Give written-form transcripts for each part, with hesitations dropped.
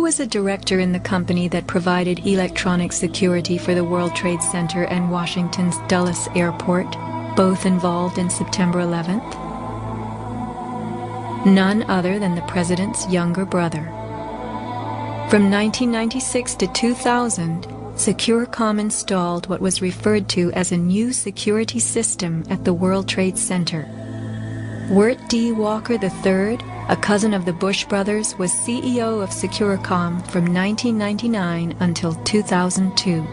was a director in the company that provided electronic security for the World Trade Center and Washington's Dulles Airport, both involved in September 11th? None other than the president's younger brother. From 1996 to 2000, Securacom installed what was referred to as a new security system at the World Trade Center. Wirt D. Walker III, a cousin of the Bush brothers, was CEO of Securacom from 1999 until 2002.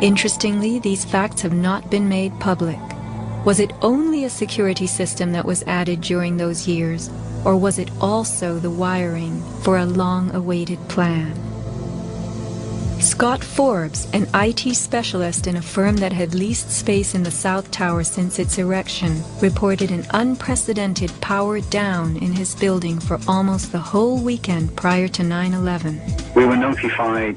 Interestingly, these facts have not been made public. Was it only a security system that was added during those years, or was it also the wiring for a long-awaited plan? Scott Forbes, an IT specialist in a firm that had leased space in the South Tower since its erection, reported an unprecedented power down in his building for almost the whole weekend prior to 9/11. We were notified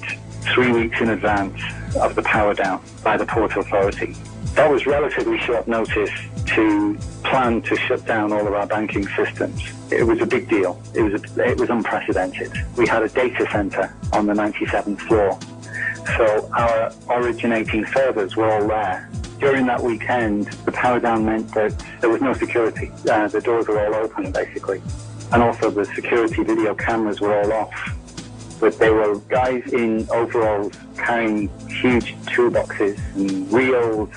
3 weeks in advance of the power down by the Port Authority. That was relatively short notice to plan to shut down all of our banking systems. It was a big deal. It was unprecedented. We had a data center on the 97th floor, so our originating servers were all there. During that weekend, the power down meant that there was no security. The doors were all open, basically. And also the security video cameras were all off. But they were guys in overalls carrying huge toolboxes and reels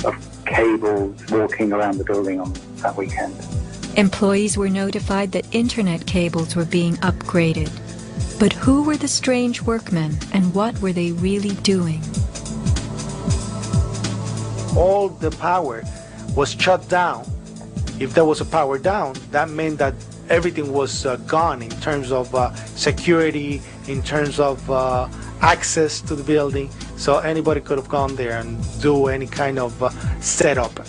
of cables walking around the building on that weekend. Employees were notified that internet cables were being upgraded. But who were the strange workmen, and what were they really doing? All the power was shut down. If there was a power down, that meant that everything was gone in terms of security, in terms of access to the building. So anybody could have gone there and do any kind of setup.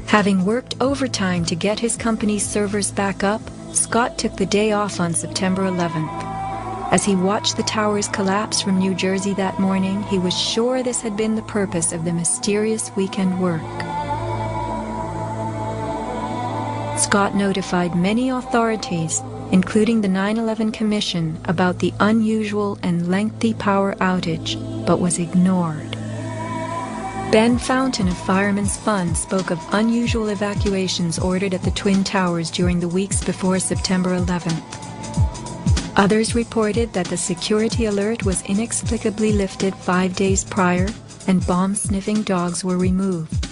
Having worked overtime to get his company's servers back up, Scott took the day off on September 11th. As he watched the towers collapse from New Jersey that morning, he was sure this had been the purpose of the mysterious weekend work. Scott notified many authorities, including the 9/11 Commission, about the unusual and lengthy power outage, but was ignored. Ben Fountain of Fireman's Fund spoke of unusual evacuations ordered at the Twin Towers during the weeks before September 11th. Others reported that the security alert was inexplicably lifted 5 days prior and bomb-sniffing dogs were removed.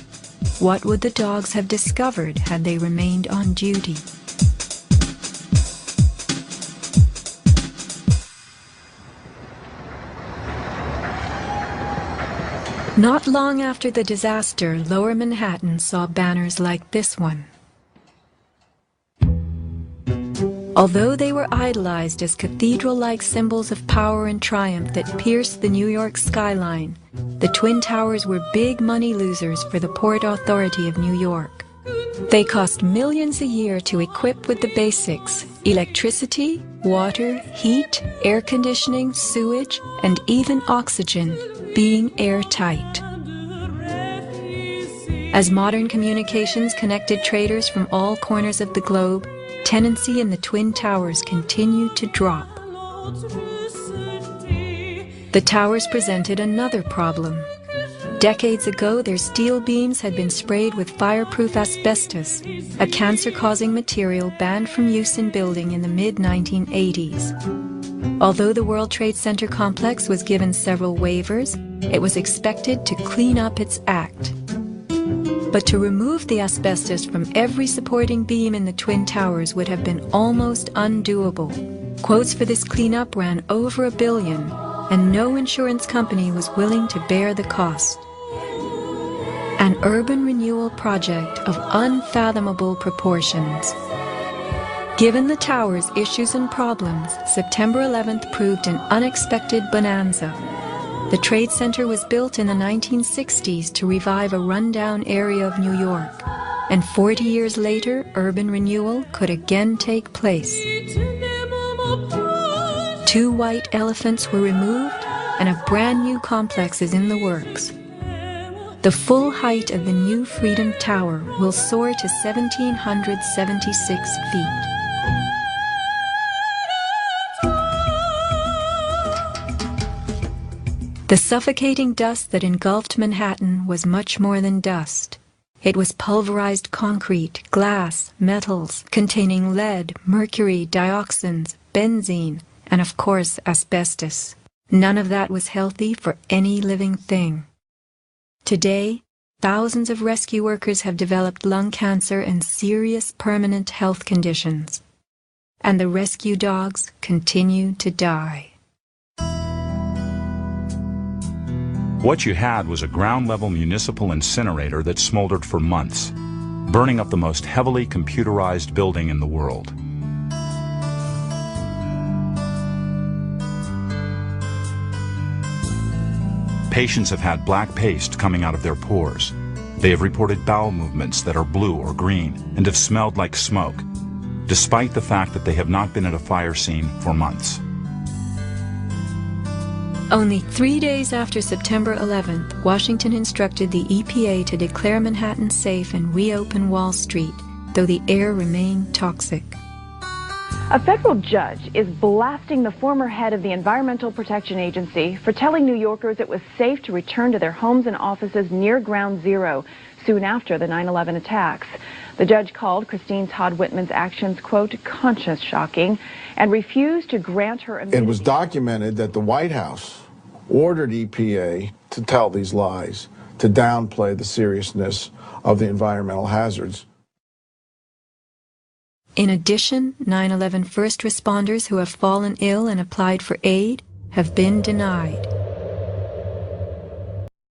What would the dogs have discovered had they remained on duty? Not long after the disaster, Lower Manhattan saw banners like this one. Although they were idolized as cathedral-like symbols of power and triumph that pierced the New York skyline, the Twin Towers were big money losers for the Port Authority of New York. They cost millions a year to equip with the basics: electricity, water, heat, air conditioning, sewage, and even oxygen, being airtight. As modern communications connected traders from all corners of the globe, tenancy in the Twin Towers continued to drop. The towers presented another problem. Decades ago, their steel beams had been sprayed with fireproof asbestos, a cancer-causing material banned from use in building in the mid-1980s. Although the World Trade Center complex was given several waivers, it was expected to clean up its act. But to remove the asbestos from every supporting beam in the Twin Towers would have been almost undoable. Quotes for this cleanup ran over $1 billion, and no insurance company was willing to bear the cost. An urban renewal project of unfathomable proportions. Given the tower's issues and problems, September 11th proved an unexpected bonanza. The Trade Center was built in the 1960s to revive a rundown area of New York, and 40 years later, urban renewal could again take place. 2 white elephants were removed, and a brand new complex is in the works. The full height of the new Freedom Tower will soar to 1,776 feet. The suffocating dust that engulfed Manhattan was much more than dust. It was pulverized concrete, glass, metals containing lead, mercury, dioxins, benzene, and of course asbestos. None of that was healthy for any living thing. Today, thousands of rescue workers have developed lung cancer and serious permanent health conditions. And the rescue dogs continue to die. What you had was a ground-level municipal incinerator that smoldered for months, burning up the most heavily computerized building in the world. Patients have had black paste coming out of their pores. They have reported bowel movements that are blue or green and have smelled like smoke, despite the fact that they have not been at a fire scene for months. Only 3 days after September 11th, Washington instructed the EPA to declare Manhattan safe and reopen Wall Street, though the air remained toxic. A federal judge is blasting the former head of the Environmental Protection Agency for telling New Yorkers it was safe to return to their homes and offices near Ground Zero soon after the 9/11 attacks. The judge called Christine Todd Whitman's actions, quote, conscience shocking, and refused to grant her immunity. It was documented that the White House ordered EPA to tell these lies, to downplay the seriousness of the environmental hazards. In addition, 9/11 first responders who have fallen ill and applied for aid have been denied.